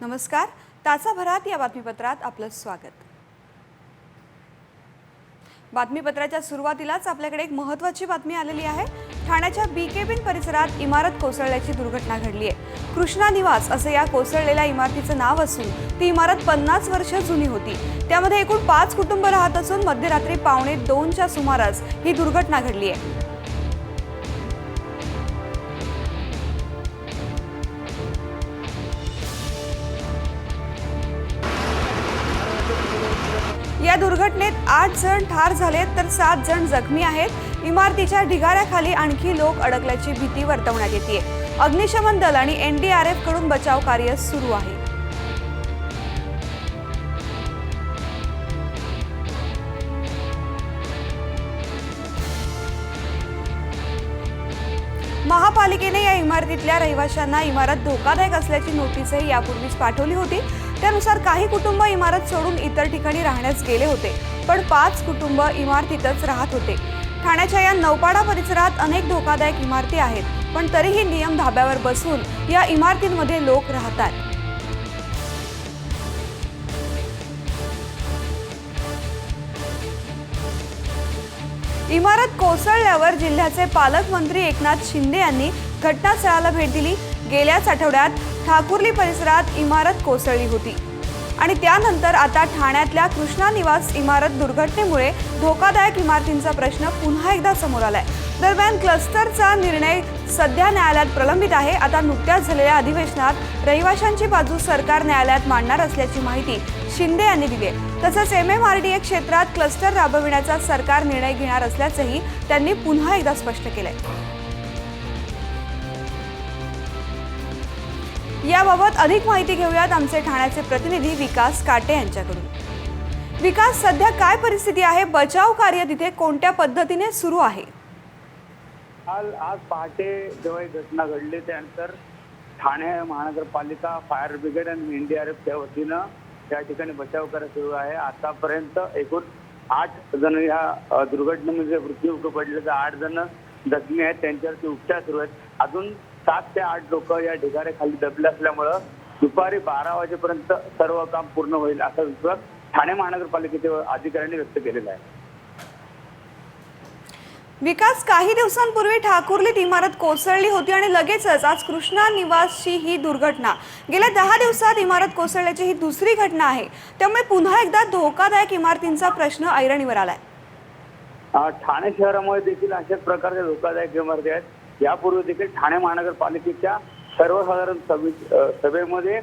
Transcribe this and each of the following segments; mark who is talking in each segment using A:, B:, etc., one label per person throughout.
A: नमस्कार. तासाभरात या बातमीपत्रात आपलं स्वागत. बातमीपत्राच्या सुरुवातीलाच आपल्याकडे एक महत्त्वाची बातमी आलेली आहे. ठाण्याच्या बीकेबिन परिसरात इमारत कोसळल्याची दुर्घटना घडली आहे. कृष्णा निवास असे या कोसळलेल्या इमारतीचं नाव असून ती इमारत 50 वर्ष जुनी होती. त्यामध्ये एकूण 5 कुटुंब राहत असून मध्यरात्री 1:45च्या सुमारास ही दुर्घटना घडली आहे. या दुर्घटनेत 8 जण ठार झालेत तर 7 जण जखमी आहेत. इमारतीच्या ढिगाऱ्याखाली आणखी लोक अडकल्याची भीती वर्तवण्यात येते. अग्निशमन दल आणि NDRF कडून बचाव कार्य सुरू आहे. महापालिकेने या इमारतीतल्या रहिवाशांना इमारत धोकादायक असल्याची नोटीसही यापूर्वीच पाठवली होती. त्यानुसार काही कुटुंब इमारत सोडून इतर ठिकाणी राहण्यास गेले होते, पण 5 कुटुंब इमारतीतच राहत होते. ठाण्याच्या या नौपाडा परिसरात अनेक धोकादायक इमारती आहेत, पण तरीही नियम धाब्यावर बसून या इमारतींमध्ये लोक राहतात. इमारत कोसळल्यावर जिल्ह्याचे पालकमंत्री एकनाथ शिंदे यांनी घटनास्थळाला भेट दिली. गेल्याच आठवड्यात ठाकुर्ली परिसरात इमारत कोसळली होती आणि त्यानंतर आता ठाण्यातल्या कृष्णा निवास इमारत दुर्घटनेमुळे धोकादायक इमारतींचा प्रश्न पुन्हा एकदा समोर आलाय. दरम्यान क्लस्टरचा निर्णय सध्या न्यायालयात प्रलंबित आहे. आता नुकत्याच झालेल्या अधिवेशनात रहिवाशांची बाजू सरकार न्यायालयात मांडणार असल्याची माहिती शिंदे यांनी दिली आहे. तसंच MMRDA क्षेत्रात क्लस्टर राबविण्याचा सरकार निर्णय घेणार असल्याचंही त्यांनी पुन्हा एकदा स्पष्ट केलंय. याबाबत अधिक माहिती घेऊयात आमचे ठाण्याचे प्रतिनिधी विकास काटे यांच्याकडून. विकास, सध्या काय परिस्थिती आहे? बचाव कार्य तिथे कोणत्या पद्धतीने सुरू आहे?
B: आज पहाटे जेव्हा ही घटना घडली त्यानंतर ठाणे महानगरपालिका, फायर ब्रिगेड आणि NDRFच्या वतीनं या ठिकाणी बचाव कार्य सुरू आहे. आतापर्यंत एकूण 8 जण या दुर्घटनेमध्ये मृत्यू पडले तर 8 जण जखमी आहेत. त्यांच्यावरती उपचार सुरू आहेत. अजून 7 ते 8 लोक या ढिगाऱ्याखाली दबले असल्यामुळं दुपारी 12 वाजेपर्यंत सर्व काम पूर्ण होईल असा विश्वास ठाणे महानगरपालिकेच्या अधिकाऱ्यांनी व्यक्त केलेला आहे.
A: विकास, काही दिवसांपूर्वी ठाकुर्लीत इमारत कोसळली होती आणि लगेचच आज कृष्णा निवासची ही दुर्घटना. गेल्या 10 दिवसात इमारत कोसळल्याची ही दुसरी घटना आहे. त्यामुळे पुन्हा एकदा धोकादायक इमारतींचा प्रश्न ऐरणीवर आलाय.
B: ठाणे शहरामध्ये देखील अशाच प्रकारच्या धोकादायक इमारती आहेत. यापूर्वी देखील ठाणे महानगरपालिकेच्या सर्वसाधारण सभेमध्ये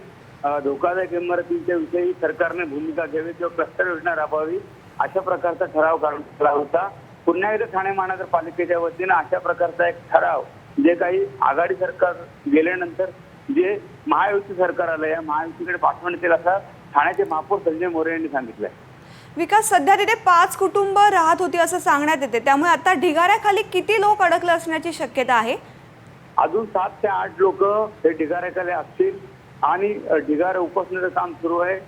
B: धोकादायक इमारतींच्या विषयी सरकारने भूमिका घ्यावी किंवा क्लस्टर योजना राबवावी अशा प्रकारचा ठराव करण्यात आला होता. पुन्हा एकदा ठाणे महानगरपालिकेच्या वतीनं अशा प्रकारचा एक ठराव जे काही आघाडी सरकार गेल्यानंतर जे महायुती सरकार आलं या महायुतीकडे पाठवण्यात येईल असं ठाण्याचे महापौर संजय मोरे यांनी सांगितलंय.
A: विकास, सध्या तिथे 5 कुटुंब राहत होती असं सांगण्यात येते. त्यामुळे आता ढिगाऱ्याखाली किती लोक अडकले असण्याची शक्यता आहे?
B: अजून 7 ते 8 लोक हे ढिगाऱ्याखाली असतील आणि ढिगारा उपसण्याचं काम सुरू आहे.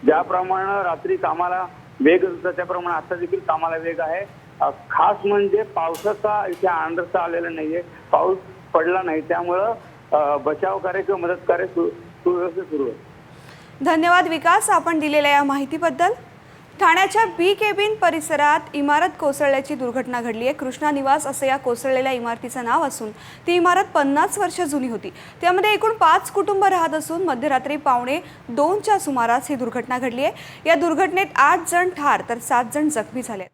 B: ज्याप्रमाणे रात्री कामाला वेग होता त्याप्रमाणे आता देखील कामाला वेग आहे. खास म्हणजे पावसाचा इथे अंदाज आलेला नाहीये. पाऊस पडला नाही, त्यामुळं बचाव कार्य किंवा मदत कार्य सुव्यवस्थित सुरू आहे.
A: धन्यवाद विकास, आपण दिलेल्या या माहितीबद्दल. ठाण्याच्या बीकेबिन परिसरात इमारत कोसळल्याची दुर्घटना घडली आहे. कृष्णा निवास असं या कोसळलेल्या इमारतीचं नाव असून ती इमारत 50 वर्ष जुनी होती. त्यामध्ये एकूण 5 कुटुंब राहत असून मध्यरात्री 1:45च्या सुमारास ही दुर्घटना घडली आहे. या दुर्घटनेत 8 जण ठार तर 7 जण जखमी झाले.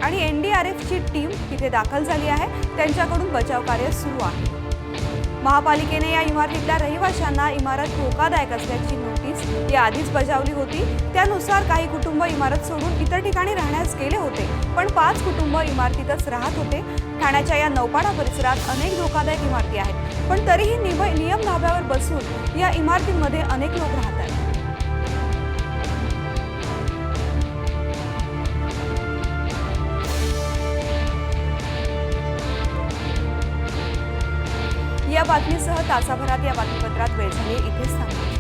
A: आणि NDRFची टीम तिथे दाखल झाली आहे. त्यांच्याकडून बचाव कार्य सुरू आहे. महापालिकेने या इमारतीतल्या रहिवाशांना इमारत धोकादायक असल्याची नोटीस याआधीच बजावली होती. त्यानुसार काही कुटुंब इमारत सोडून इतर ठिकाणी राहण्यास गेले होते, पण 5 कुटुंब इमारतीतच राहत होते. ठाण्याच्या या नौपाडा परिसरात अनेक धोकादायक इमारती आहेत, पण तरीही नियम धाब्यावर बसून या इमारतींमध्ये अनेक लोक राहतात. या बातमीसह तासाभरात या बातमीपत्रात वेळ झाली. इथेच थांबा.